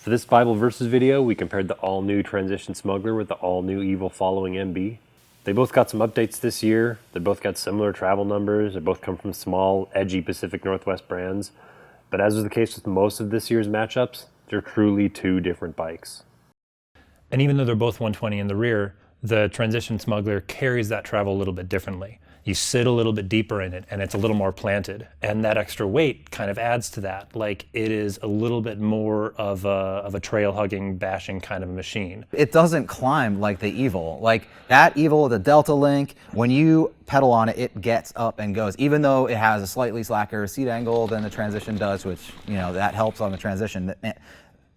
For this Bible Versus video, we compared the all-new Transition Smuggler with the all-new Evil Following MB. They both got some updates this year. They both got similar travel numbers. They both come from small, edgy Pacific Northwest brands. But as was the case with most of this year's matchups, they're truly two different bikes. And even though they're both 120 in the rear, the Transition Smuggler carries that travel a little bit differently. You sit a little bit deeper in it and it's a little more planted. And that extra weight kind of adds to that. Like, it is a little bit more of a trail hugging, bashing kind of machine. It doesn't climb like the Evil. Like that Evil, the Delta Link, when you pedal on it, it gets up and goes. Even though it has a slightly slacker seat angle than the Transition does, which, you know, that helps on the Transition.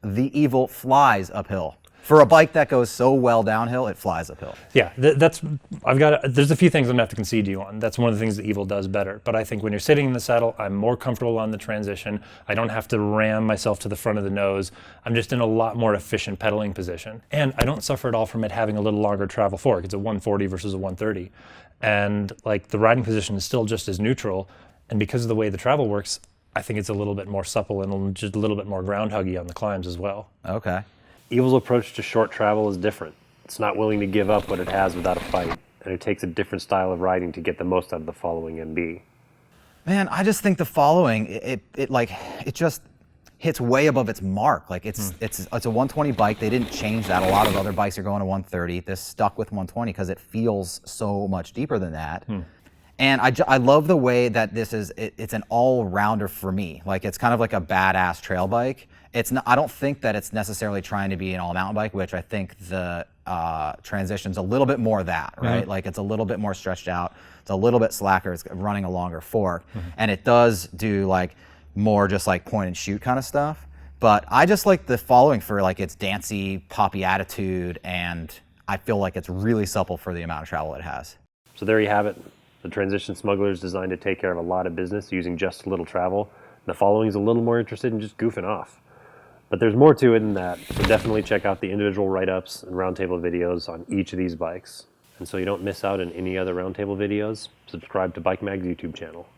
The Evil flies uphill. For a bike that goes so well downhill, it flies uphill. Yeah, there's a few things I'm gonna have to concede to you on. That's one of the things the Evil does better. But I think when you're sitting in the saddle, I'm more comfortable on the Transition. I don't have to ram myself to the front of the nose. I'm just in a lot more efficient pedaling position. And I don't suffer at all from it having a little longer travel fork. It's a 140 versus a 130. And like, the riding position is still just as neutral. And because of the way the travel works, I think it's a little bit more supple and just a little bit more ground huggy on the climbs as well. Okay. Evil's approach to short travel is different. It's not willing to give up what it has without a fight, and it takes a different style of riding to get the most out of the Following MB. Man, I just think the Following, it just hits way above its mark. Like it's a 120 bike. They didn't change that. A lot of other bikes are going to 130. This stuck with 120 because it feels so much deeper than that. And I love the way that this is, it's an all-rounder for me. Like, it's kind of like a badass trail bike. It's not, I don't think that it's necessarily trying to be an all-mountain bike, which I think the Transition's a little bit more that, right? Like, it's a little bit more stretched out. It's a little bit slacker. It's running a longer fork. And it does do, like, more just, like, point and shoot kind of stuff. But I just like the Following for, like, its dancey, poppy attitude, and I feel like it's really supple for the amount of travel it has. So there you have it. The Transition Smuggler is designed to take care of a lot of business using just a little travel. The Following is a little more interested in just goofing off. But there's more to it than that, so definitely check out the individual write-ups and roundtable videos on each of these bikes. And so you don't miss out on any other roundtable videos, subscribe to Bike Mag's YouTube channel.